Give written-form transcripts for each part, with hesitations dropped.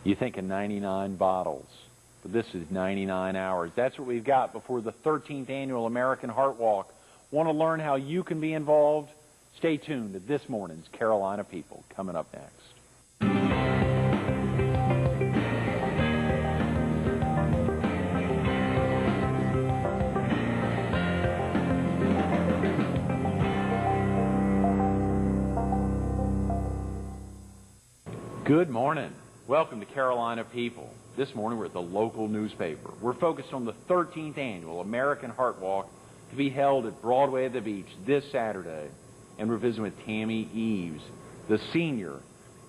You think of 99 bottles, but this is 99 hours. That's what we've got before the 13th annual American Heart Walk. Want to learn how you can be involved? Stay tuned to this morning's Carolina People. Coming up next. Good morning. Welcome to Carolina People. This morning we're at the local newspaper. We're focused on the 13th annual American Heart Walk to be held at Broadway at the Beach this Saturday. And we're visiting with Tammy Eaves, the senior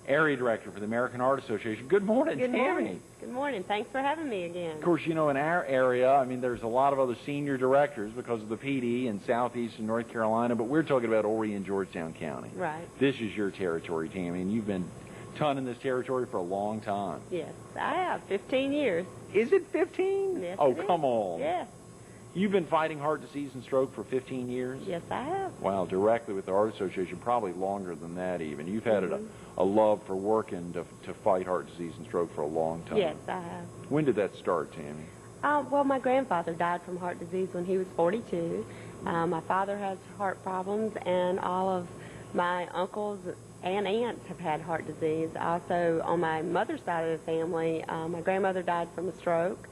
area director for the American Heart Association. Good morning, Tammy. Good morning. Good morning. Thanks for having me again. Of course, you know, in our area, I mean, there's a lot of other senior directors because of the PD in Southeast and North Carolina, but we're talking about Horry and Georgetown County. Right. This is your territory, Tammy, and you've been in this territory for a long time. Yes, I have. 15 years. Is it 15? Yes, oh, it is. Come on. Yes. You've been fighting heart disease and stroke for 15 years? Yes, I have. Wow, directly with the Heart Association, probably longer than that even. You've had a love for working to fight heart disease and stroke for a long time. Yes, I have. When did that start, Tammy? Well, my grandfather died from heart disease when he was 42. My father has heart problems, and all of my uncles and aunts have had heart disease. Also, on my mother's side of the family, my grandmother died from a stroke.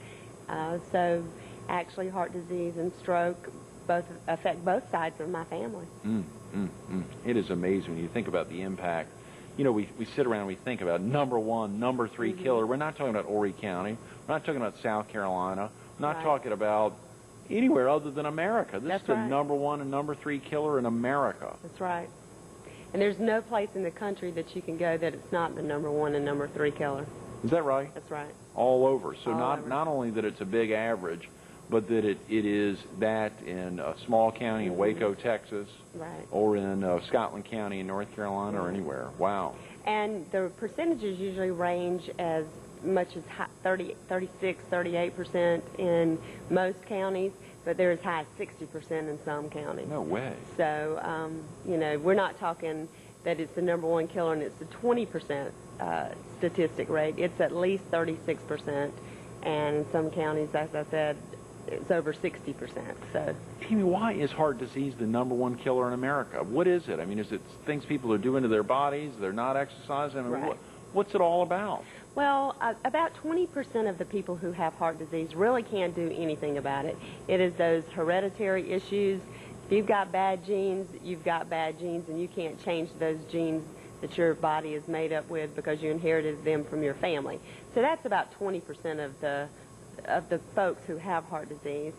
So, actually, heart disease and stroke both affect both sides of my family. It is amazing when you think about the impact. You know, we sit around and we think about number one, number three killer. We're not talking about Horry County. We're not talking about South Carolina. We're not talking about anywhere other than America. This is the number one and number three killer in America. That's right. And there's no place in the country that you can go that it's not the number one and number three killer. Is that right? That's right. All over. So not not only that it's a big average, but that it is that in a small county in Waco, Texas, or in Scotland County in North Carolina, or anywhere. Wow. And the percentages usually range as much as 36, 38% in most counties, but they're as high as 60% in some counties. No way. So, you know, we're not talking that it's the number one killer and it's the 20% statistic rate. It's at least 36%, and in some counties, as I said, it's over 60%. So, Tammy, why is heart disease the number one killer in America? What is it? I mean, is it things people are doing to their bodies? They're not exercising? I mean, what's it all about? Well, about 20% of the people who have heart disease really can't do anything about it. It is those hereditary issues. If you've got bad genes, you've got bad genes, and you can't change those genes that your body is made up with because you inherited them from your family. So that's about 20% of the folks who have heart disease.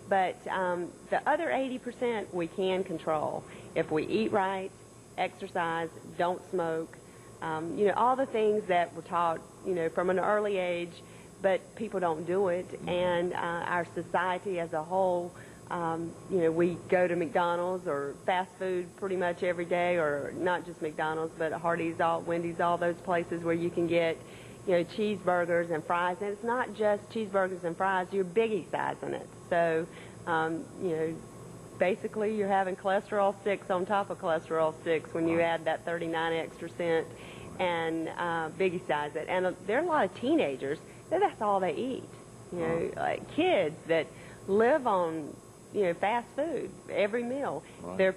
But the other 80% we can control if we eat right, exercise, don't smoke. You know, all the things that we're taught, you know, from an early age, but people don't do it. And our society as a whole, you know, we go to McDonald's or fast food pretty much every day, or not just McDonald's, but Hardee's, Wendy's, all those places where you can get, you know, cheeseburgers and fries. And it's not just cheeseburgers and fries, you're biggie sizing it. So, you know, basically you're having cholesterol 6 on top of cholesterol 6 when you add that 39 extra cent and biggie size it. And there are a lot of teenagers that that's all they eat. You know, like kids that live on, you know, fast food every meal. Their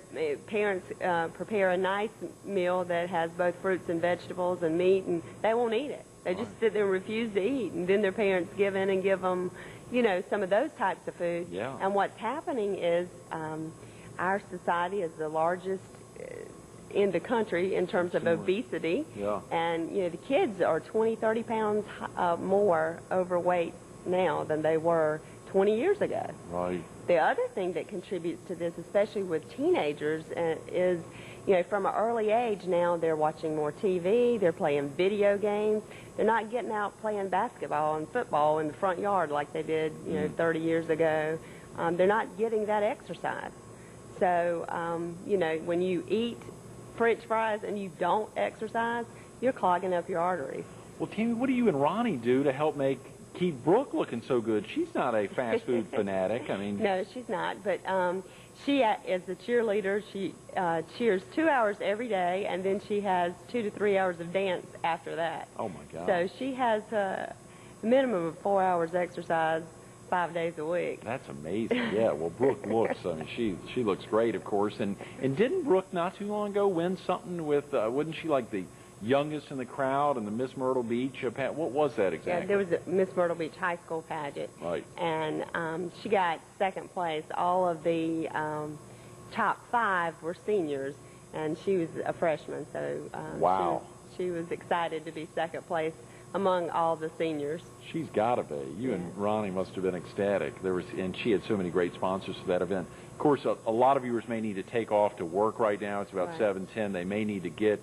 parents prepare a nice meal that has both fruits and vegetables and meat, and they won't eat it. They just sit there and refuse to eat, and then their parents give in and give them, you know, some of those types of food. And what's happening is our society is the largest in the country in terms of obesity. And, you know, the kids are 20, 30 pounds more overweight now than they were 20 years ago. The other thing that contributes to this, especially with teenagers, is, you know, from an early age now they're watching more TV, they're playing video games, they're not getting out playing basketball and football in the front yard like they did, you know, 30 years ago. They're not getting that exercise. So, you know, when you eat French fries and you don't exercise, you're clogging up your arteries. Well, Tammy, what do you and Ronnie do to help keep Brooke looking so good? She's not a fast food fanatic. I mean, no, she's not. But She is a cheerleader. She cheers 2 hours every day, and then she has 2 to 3 hours of dance after that. Oh, my God. So she has a minimum of 4 hours exercise 5 days a week. That's amazing. Yeah, well, Brooke looks, I mean, she looks great, of course. And didn't Brooke not too long ago win something with, wasn't she like the youngest in the crowd in the Miss Myrtle Beach? What was that exactly? Yeah, there was a Miss Myrtle Beach High School pageant. Right. And she got second place. All of the top 5 were seniors, and she was a freshman. So wow. She was excited to be second place among all the seniors. She's got to be. You and Ronnie must have been ecstatic. And she had so many great sponsors for that event. Of course, a lot of viewers may need to take off to work right now. It's about 7:10. They may need to get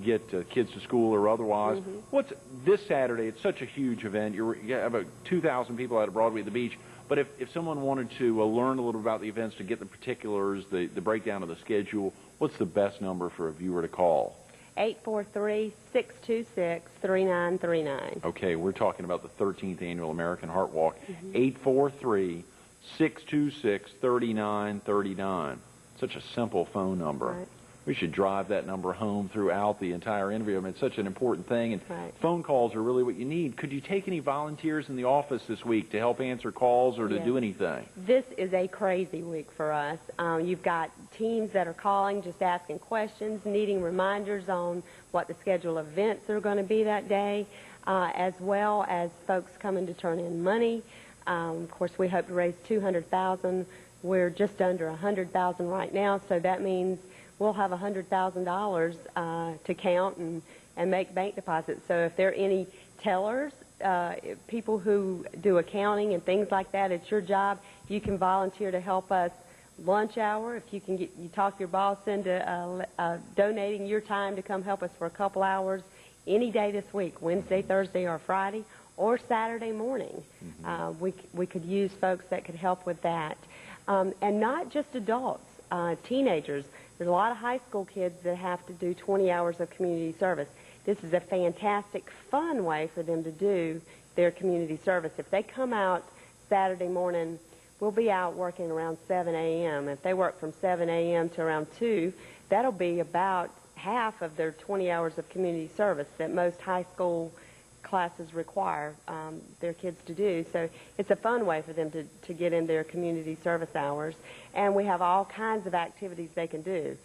kids to school or otherwise. What's this Saturday? It's such a huge event. You have about 2,000 people out at Broadway at the beach. But if someone wanted to learn a little about the events, to get the particulars, the breakdown of the schedule, what's the best number for a viewer to call? 843-626-3939. Okay, we're talking about the 13th Annual American Heart Walk. 843-626-3939. Such a simple phone number. Right. We should drive that number home throughout the entire interview. I mean, it's such an important thing, and phone calls are really what you need. Could you take any volunteers in the office this week to help answer calls or to do anything? This is a crazy week for us. You've got teams that are calling, just asking questions, needing reminders on what the scheduled events are going to be that day, as well as folks coming to turn in money. Of course, we hope to raise $200,000. We're just under $100,000 right now, so that means we'll have $100,000 to count and make bank deposits. So if there are any tellers, people who do accounting and things like that, it's your job. You can volunteer to help us lunch hour. If you can you talk your boss into donating your time to come help us for a couple hours any day this week, Wednesday, Thursday, or Friday, or Saturday morning. We could use folks that could help with that. And not just adults, teenagers. There's a lot of high school kids that have to do 20 hours of community service. This is a fantastic, fun way for them to do their community service. If they come out Saturday morning, we'll be out working around 7 a.m. If they work from 7 a.m. to around 2, that'll be about half of their 20 hours of community service that most high school classes require their kids to do. So it's a fun way for them to get in their community service hours. And we have all kinds of activities they can do.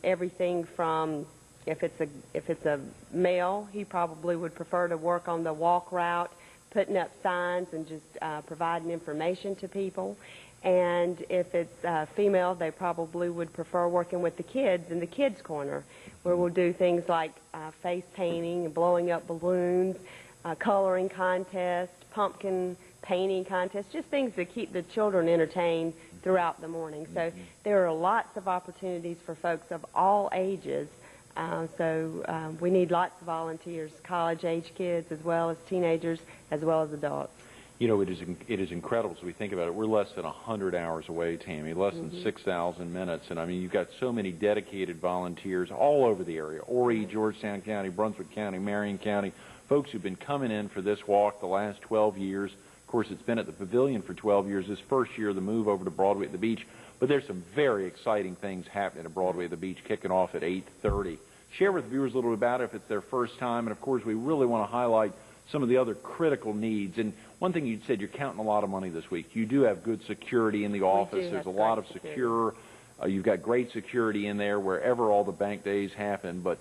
Everything from, if it's a male, he probably would prefer to work on the walk route, putting up signs and just providing information to people. And if it's female, they probably would prefer working with the kids in the kids' corner, where we'll do things like face painting and blowing up balloons, coloring contest, pumpkin painting contest, just things to keep the children entertained throughout the morning. So there are lots of opportunities for folks of all ages. So we need lots of volunteers, college-age kids as well as teenagers as well as adults. You know, it is incredible as we think about it. We're less than 100 hours away, Tammy, less than 6,000 minutes. And, I mean, you've got so many dedicated volunteers all over the area, Horry, Georgetown County, Brunswick County, Marion County, folks who've been coming in for this walk the last 12 years. Of course, it's been at the Pavilion for 12 years. This first year, the move over to Broadway at the Beach. But there's some very exciting things happening at Broadway at the Beach, kicking off at 8:30. Share with viewers a little bit about it if it's their first time. And, of course, we really want to highlight some of the other critical needs. And one thing you said, you're counting a lot of money this week. You do have good security in the office. There's a lot of secure. You've got great security in there wherever all the bank days happen. But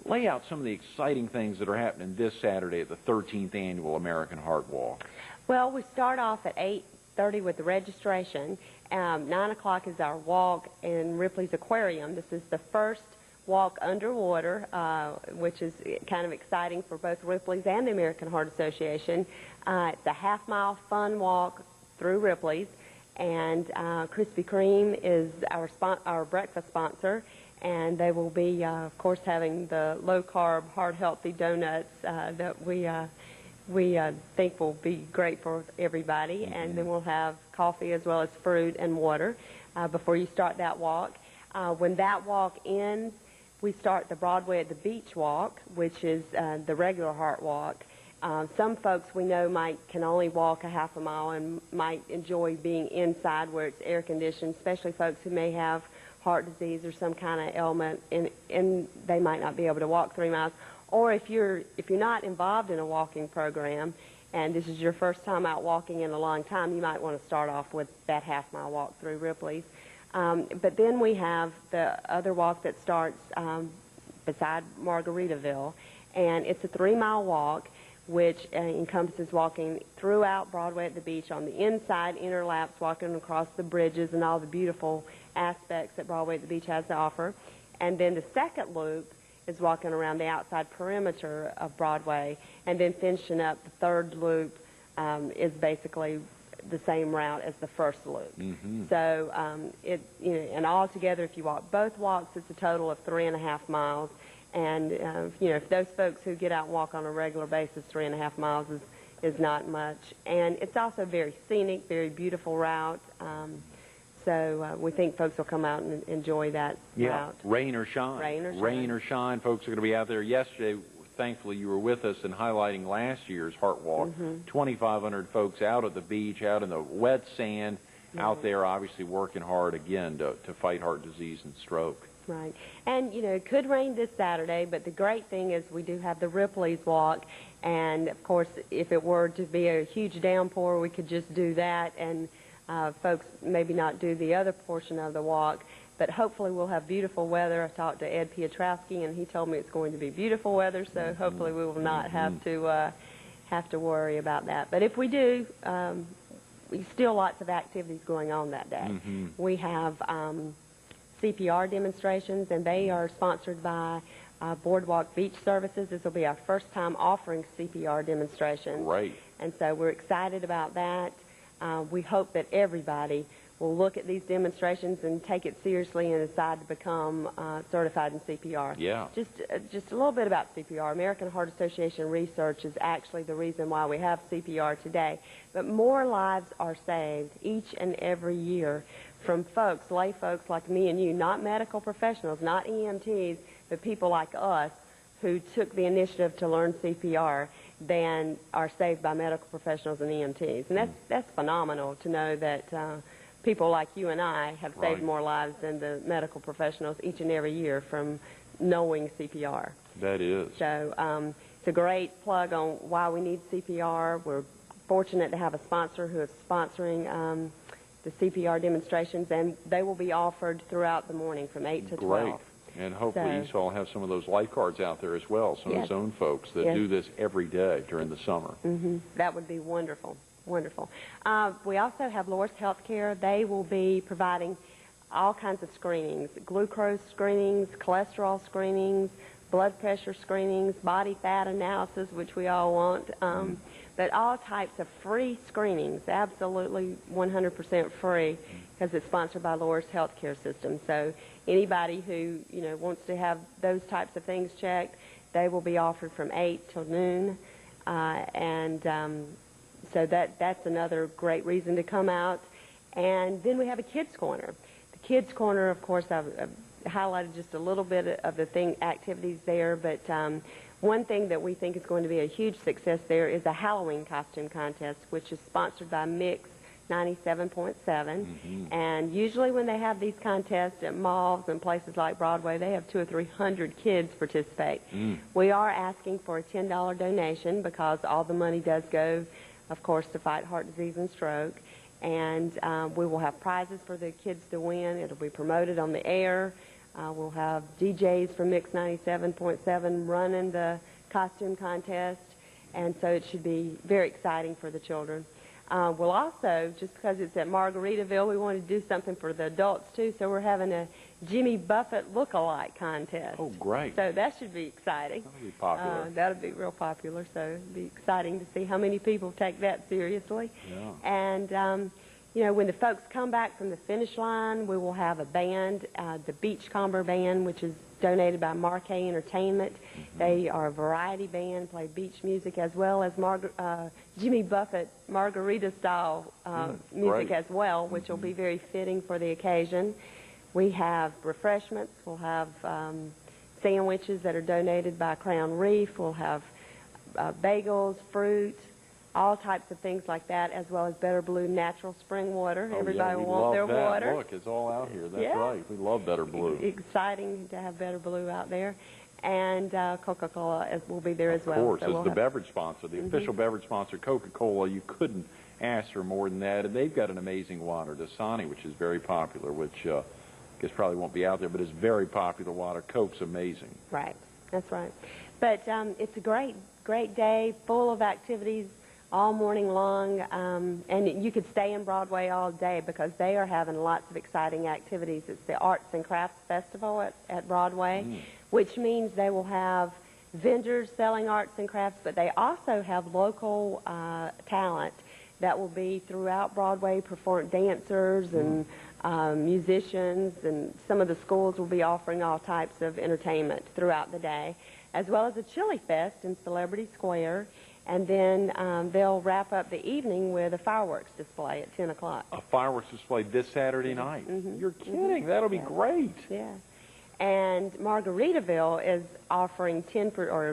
lay out some of the exciting things that are happening this Saturday at the 13th Annual American Heart Walk. Well, we start off at 8:30 with the registration. 9 o'clock is our walk in Ripley's Aquarium. This is the first walk underwater, which is kind of exciting for both Ripley's and the American Heart Association. It's a half-mile fun walk through Ripley's, and Krispy Kreme is our breakfast sponsor, and they will be, of course, having the low-carb, heart-healthy donuts that we think will be great for everybody, and then we'll have coffee as well as fruit and water before you start that walk. When that walk ends, we start the Broadway at the Beach walk, which is the regular heart walk, Some folks we know can only walk a half a mile and might enjoy being inside where it's air conditioned, especially folks who may have heart disease or some kind of ailment, and they might not be able to walk 3 miles. Or if you're not involved in a walking program and this is your first time out walking in a long time, you might want to start off with that half-mile walk through Ripley's. But then we have the other walk that starts beside Margaritaville, and it's a 3-mile walk which encompasses walking throughout Broadway at the beach on the inside, inner laps, walking across the bridges and all the beautiful aspects that Broadway at the beach has to offer. And then the second loop is walking around the outside perimeter of Broadway, and then finishing up the third loop is basically the same route as the first loop. So and all together, if you walk both walks, it's a total of 3.5 miles. And if those folks who get out and walk on a regular basis, 3.5 miles is not much. And it's also very scenic, very beautiful route. So we think folks will come out and enjoy that route. Rain or shine. Rain or shine. Folks are going to be out there. Yesterday, thankfully, you were with us in highlighting last year's Heart Walk. 2,500 folks out at the beach, out in the wet sand, out there obviously working hard again to fight heart disease and stroke. Right. And, it could rain this Saturday, but the great thing is we do have the Ripley's Walk. And, of course, if it were to be a huge downpour, we could just do that and folks maybe not do the other portion of the walk. But hopefully we'll have beautiful weather. I talked to Ed Piotrowski, and he told me it's going to be beautiful weather, so hopefully we will not have to worry about that. But if we do, still lots of activities going on that day. We have CPR demonstrations, and they are sponsored by Boardwalk Beach Services. This will be our first time offering CPR demonstrations. Right. And so we're excited about that. We hope that everybody will look at these demonstrations and take it seriously and decide to become certified in CPR. Yeah. Just a little bit about CPR. American Heart Association research is actually the reason why we have CPR today. But more lives are saved each and every year from folks, lay folks like me and you, not medical professionals, not EMTs, but people like us who took the initiative to learn CPR than are saved by medical professionals and EMTs. And that's phenomenal to know that people like you and I have saved more lives than the medical professionals each and every year from knowing CPR. That is. So it's a great plug on why we need CPR. We're fortunate to have a sponsor who is sponsoring the CPR demonstrations, and they will be offered throughout the morning from 8 to 12. Great. And hopefully you all have some of those lifeguards out there as well, some of those own folks that do this every day during the summer. That would be wonderful. Wonderful. We also have Loris Healthcare. They will be providing all kinds of screenings, glucose screenings, cholesterol screenings, blood pressure screenings, body fat analysis, which we all want, but all types of free screenings, absolutely 100% free, because it's sponsored by Loris Healthcare System. So anybody who wants to have those types of things checked, they will be offered from 8 till noon, so that's another great reason to come out. And then we have a Kids Corner. The Kids Corner, of course, I've highlighted just a little bit of the activities there, but one thing that we think is going to be a huge success there is a Halloween costume contest, which is sponsored by Mix 97.7. And usually when they have these contests at malls and places like Broadway, they have 200 or 300 kids participate. We are asking for a $10 donation because all the money does go, of course, to fight heart disease and stroke. And we will have prizes for the kids to win. It'll be promoted on the air. We'll have DJs from Mix 97.7 running the costume contest. And so it should be very exciting for the children. We'll also, just because it's at Margaritaville, we want to do something for the adults too. So we're having a Jimmy Buffett look-alike contest. Oh, great. So that should be exciting. That'll be popular. That'll be real popular. So it'll be exciting to see how many people take that seriously. Yeah. And, when the folks come back from the finish line, we will have a band, the Beachcomber Band, which is donated by Marquet Entertainment. They are a variety band, play beach music as well as Jimmy Buffett margarita-style music as well, which will be very fitting for the occasion. We have refreshments. We'll have sandwiches that are donated by Crown Reef. We'll have bagels, fruit, all types of things like that, as well as Better Blue natural spring water. Everybody will want their water. Look, it's all out here. That's Yeah. right. We love Better Blue. Exciting to have Better Blue out there. And Coca-Cola will be there as well. Of course, So as the beverage sponsor, the official beverage sponsor, Coca-Cola, you couldn't ask for more than that. And they've got an amazing water, Dasani, which is very popular, which I guess probably won't be out there, but it's very popular water. Coke's amazing. Right, that's right. But it's a great day, full of activities all morning long, and you could stay in Broadway all day because they are having lots of exciting activities. It's the Arts and Crafts Festival at Broadway, which means they will have vendors selling arts and crafts, but they also have local talent that will be throughout Broadway, dancers and musicians, and some of the schools will be offering all types of entertainment throughout the day, as well as a chili fest in Celebrity Square. And then they'll wrap up the evening with a fireworks display at 10 o'clock. A fireworks display this Saturday night? You're kidding. That'll be great. Yeah. And Margaritaville is offering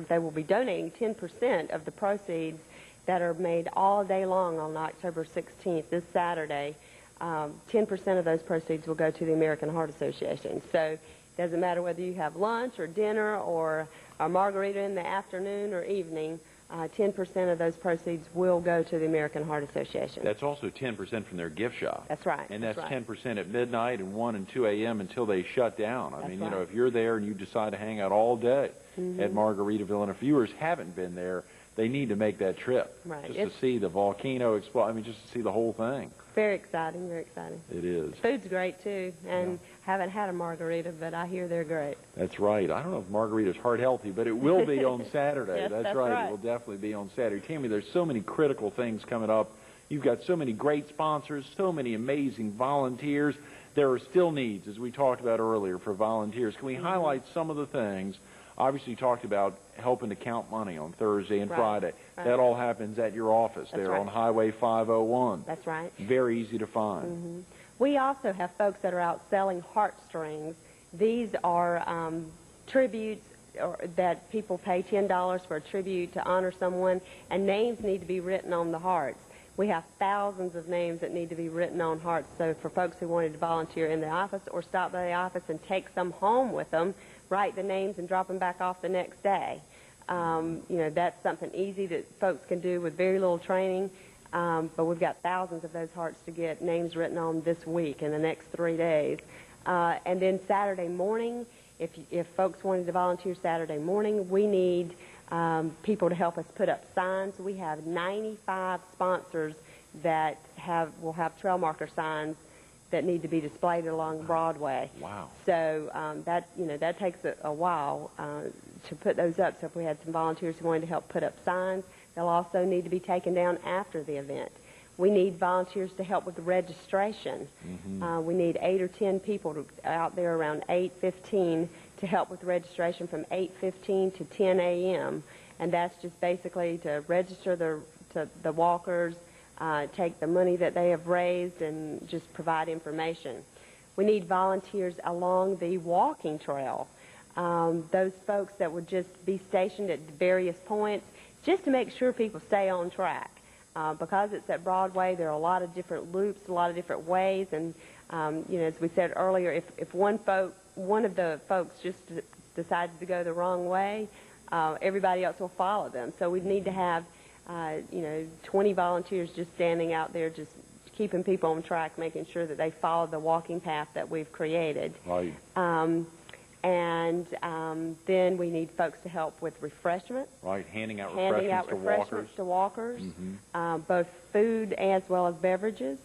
they will be donating 10% of the proceeds that are made all day long on October 16th, this Saturday. 10% of those proceeds will go to the American Heart Association. So it doesn't matter whether you have lunch or dinner or a margarita in the afternoon or evening, 10% of those proceeds will go to the American Heart Association. That's also 10% from their gift shop. That's right. And that's right. 10% at midnight and 1 and 2 a.m. until they shut down. I mean, you know, if you're there and you decide to hang out all day at Margaritaville, and if viewers haven't been there, they need to make that trip. Right. Just to see the volcano explode. I mean, just to see the whole thing. Very exciting, very exciting. It is. Food's great, too. And haven't had a margarita, but I hear they're great. That's right. I don't know if margarita's heart healthy, but it will be on Saturday. Yes, that's right. It will definitely be on Saturday. Tammy, there's so many critical things coming up. You've got so many great sponsors, so many amazing volunteers. There are still needs, as we talked about earlier, for volunteers. Can we highlight some of the things? Obviously, you talked about helping to count money on Thursday and Friday. Right. That all happens at your office there on Highway 501. That's right. Very easy to find. We also have folks that are out selling heartstrings. These are tributes that people pay $10 for a tribute to honor someone, and names need to be written on the hearts. We have thousands of names that need to be written on hearts. So for folks who wanted to volunteer in the office or stop by the office and take some home with them, write the names and drop them back off the next day. You know, that's something easy that folks can do with very little training. But we've got thousands of those hearts to get names written on this week in the next 3 days. And then Saturday morning, if folks wanted to volunteer Saturday morning, we need people to help us put up signs. We have 95 sponsors that will have trail marker signs that need to be displayed along Broadway. Wow. So that takes a while to put those up. So if we had some volunteers who wanted to help put up signs, they'll also need to be taken down after the event. We need volunteers to help with the registration. We need 8 or 10 people out there around 8:15 to help with the registration from 8:15 to 10 a.m. And that's just basically to register the walkers, take the money that they have raised, and just provide information. We need volunteers along the walking trail. Those folks that would just be stationed at various points just to make sure people stay on track. Because it's at Broadway, there are a lot of different loops, a lot of different ways, and as we said earlier, if one of the folks just decides to go the wrong way, everybody else will follow them. So we need to have 20 volunteers just standing out there, just keeping people on track, making sure that they follow the walking path that we've created. Right. And then we need folks to help with refreshment. Right, handing out refreshments to walkers. Both food as well as beverages.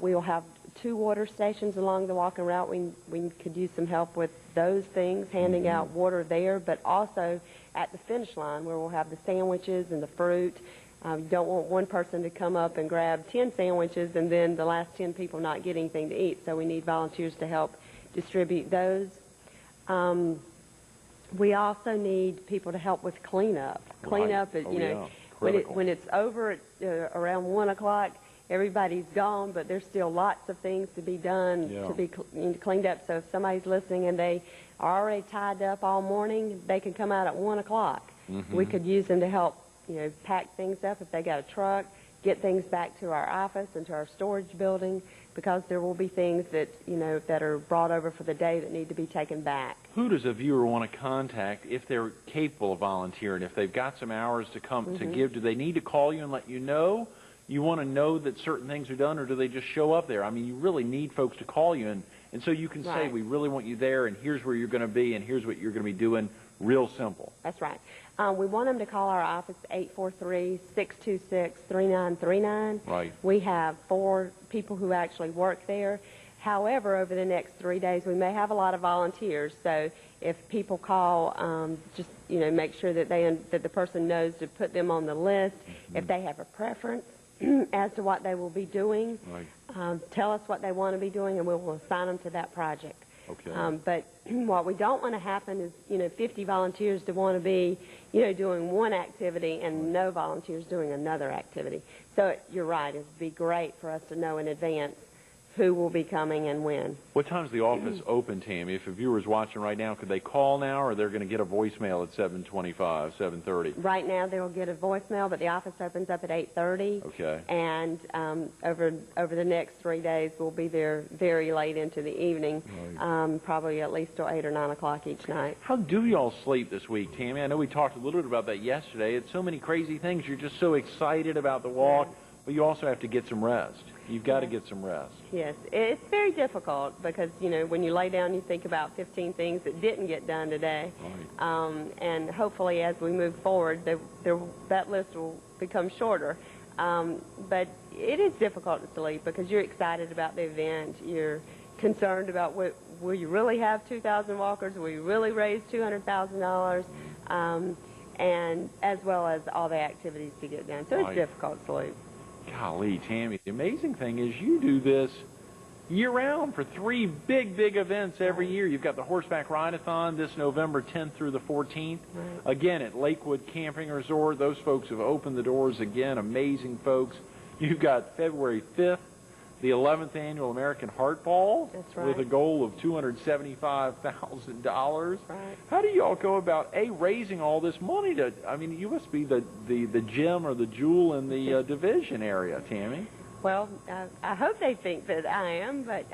We will have 2 water stations along the walking route. We could use some help with those things, handing out water there, but also at the finish line where we'll have the sandwiches and the fruit. You don't want one person to come up and grab 10 sandwiches and then the last 10 people not get anything to eat. So we need volunteers to help distribute those. We also need people to help with cleanup. Cleanup, when it's over at around 1 o'clock, everybody's gone, but there's still lots of things to be done to be cleaned up. So if somebody's listening and they are already tied up all morning, they can come out at 1 o'clock. We could use them to help pack things up if they got a truck, get things back to our office and to our storage building, because there will be things that, that are brought over for the day that need to be taken back. Who does a viewer want to contact if they're capable of volunteering, if they've got some hours to come to give? Do they need to call you and let you know? You want to know that certain things are done, or do they just show up there? I mean, you really need folks to call you, and so you can say, we really want you there, and here's where you're going to be, and here's what you're going to be doing. Real simple. That's right. We want them to call our office, 843-626-3939. Right. We have 4 people who actually work there. However, over the next 3 days, we may have a lot of volunteers. So if people call, just make sure that that the person knows to put them on the list. If they have a preference as to what they will be doing, tell us what they want to be doing, and we will assign them to that project. Okay. But what we don't want to happen is, 50 volunteers to want to be, doing one activity and no volunteers doing another activity. So you're right. It would be great for us to know in advance who will be coming and when. What time's the office open, Tammy? If a viewer's watching right now, could they call now, or they're going to get a voicemail at 7:25, 7:30? Right now, they'll get a voicemail, but the office opens up at 8:30. Okay. And over the next 3 days, we'll be there very late into the evening, probably at least till 8 or 9 o'clock each night. How do y'all sleep this week, Tammy? I know we talked a little bit about that yesterday. It's so many crazy things. You're just so excited about the walk, but you also have to get some rest. You've got to get some rest. Yes, it's very difficult because, when you lay down, you think about 15 things that didn't get done today. Right. And hopefully as we move forward, that list will become shorter. But it is difficult to sleep because you're excited about the event. You're concerned about will you really have 2,000 walkers? Will you really raise $200,000? And as well as all the activities to get done. So it's difficult to sleep. Golly, Tammy, the amazing thing is you do this year-round for 3 big events every year. You've got the Horseback Ride-a-thon this November 10th through the 14th. Again, at Lakewood Camping Resort. Those folks have opened the doors again. Amazing folks. You've got February 5th, the 11th Annual American Heart Ball. That's right. With a goal of $275,000. Right. How do y'all go about, raising all this money to, you must be the gem or the jewel in the division area, Tammy. Well, I hope they think that I am, but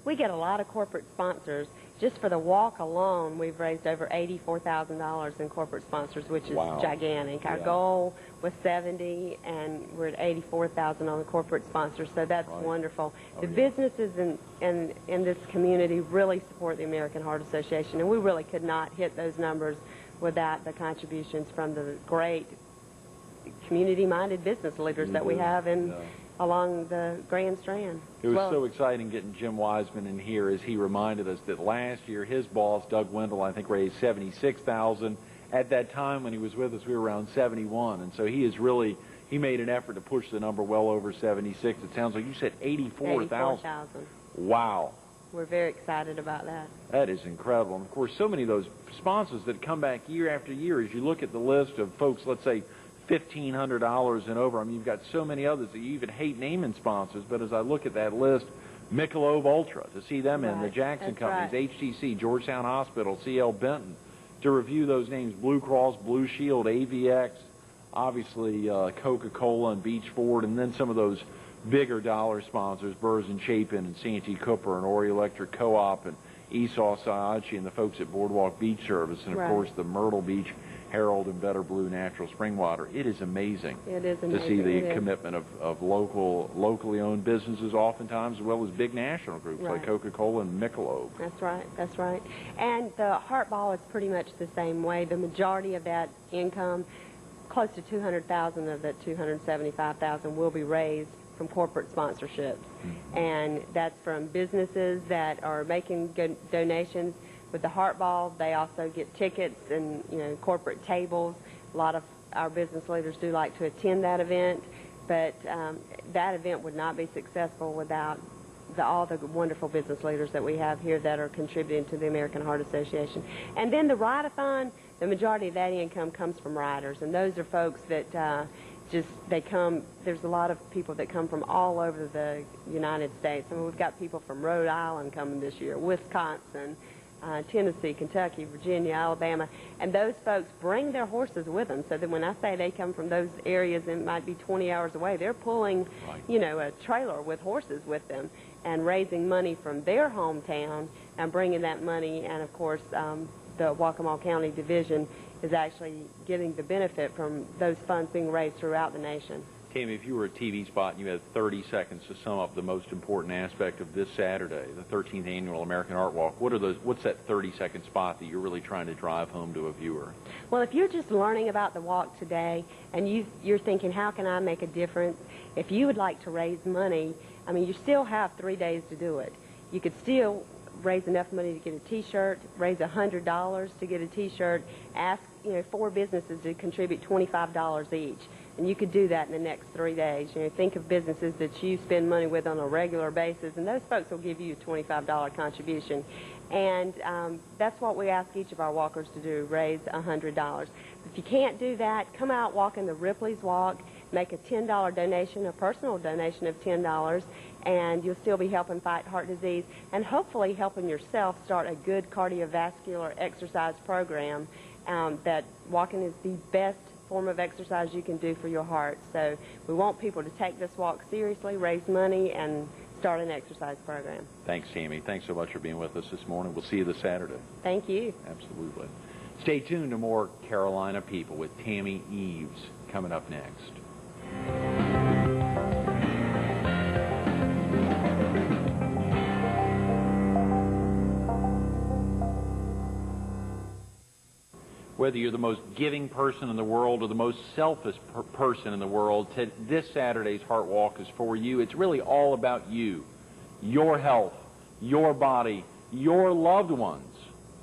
we get a lot of corporate sponsors. Just for the walk alone, we've raised over $84,000 in corporate sponsors, which is gigantic. Our goal was 70, and we're at 84,000 on the corporate sponsors, so that's wonderful. The businesses in this community really support the American Heart Association, and we really could not hit those numbers without the contributions from the great community-minded business leaders that we have along the Grand Strand. It was so exciting getting Jim Wiseman in here as he reminded us that last year his boss, Doug Wendell, I think raised $76,000. At that time when he was with us, we were around 71, and so he made an effort to push the number well over 76. It sounds like you said 84,000. 84,000. Wow. We're very excited about that. That is incredible. And of course, so many of those sponsors that come back year after year, as you look at the list of folks, let's say, $1,500 and over. You've got so many others that you even hate naming sponsors, but as I look at that list, Michelob Ultra, to see them in, the Jackson Companies, HTC, Georgetown Hospital, C.L. Benton, to review those names, Blue Cross, Blue Shield, AVX, obviously Coca-Cola and Beach Ford, and then some of those bigger dollar sponsors, Burrs and Chapin and Santee Cooper and Ori Electric Co-op and Esau Saatchi and the folks at Boardwalk Beach Service, and of course the Myrtle Beach Herald and Better Blue Natural Spring Water. It is amazing. It is amazing. To see the commitment of locally owned businesses oftentimes, as well as big national groups like Coca-Cola and Michelob. That's right. That's right. And the Heart Ball is pretty much the same way. The majority of that income, close to $200,000 of that $275,000, will be raised from corporate sponsorships. And that's from businesses that are making donations. With the Heart Ball, they also get tickets and corporate tables. A lot of our business leaders do like to attend that event, but that event would not be successful without all the wonderful business leaders that we have here that are contributing to the American Heart Association. And then the Ride-a-thon, the majority of that income comes from riders, and those are folks that they come. There's a lot of people that come from all over the United States. We've got people from Rhode Island coming this year, Wisconsin, Tennessee, Kentucky, Virginia, Alabama, and those folks bring their horses with them. So that when I say they come from those areas and might be 20 hours away, they're pulling, you know, a trailer with horses with them and raising money from their hometown and bringing that money. And of course, the Waccamaw County Division is actually getting the benefit from those funds being raised throughout the nation. Tammy, if you were a TV spot and you had 30 seconds to sum up the most important aspect of this Saturday, the 13th Annual American Art Walk, what's that 30-second spot that you're really trying to drive home to a viewer? Well, if you're just learning about the walk today and you're thinking, how can I make a difference? If you would like to raise money, I mean, you still have 3 days to do it. You could still raise enough money to get a T-shirt, raise $100 to get a T-shirt, ask 4 businesses to contribute $25 each. And you could do that in the next 3 days. Think of businesses that you spend money with on a regular basis, and those folks will give you a $25 contribution. And that's what we ask each of our walkers to do, raise $100. If you can't do that, come out walking the Ripley's Walk, make a $10 donation, a personal donation of $10, and you'll still be helping fight heart disease and hopefully helping yourself start a good cardiovascular exercise program. That walking is the best form of exercise you can do for your heart. So we want people to take this walk seriously, raise money, and start an exercise program. Thanks, Tammy. Thanks so much for being with us this morning. We'll see you this Saturday. Thank you. Absolutely. Stay tuned to more Carolina People with Tammy Eaves coming up next. Whether you're the most giving person in the world or the most selfish person in the world, this Saturday's Heart Walk is for you. It's really all about you, your health, your body, your loved ones.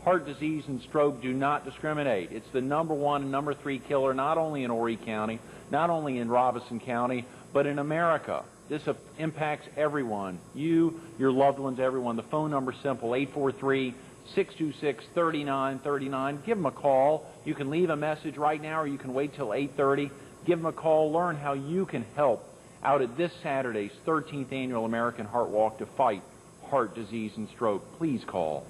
Heart disease and stroke do not discriminate. It's the #1 and #3 killer not only in Horry County, not only in Robeson County, but in America. This impacts everyone, you, your loved ones, everyone. The phone number is simple, 843-626-3939. Give them a call. You can leave a message right now or you can wait till 8:30. Give them a call. Learn how you can help out at this Saturday's 13th Annual American Heart Walk to fight heart disease and stroke. Please call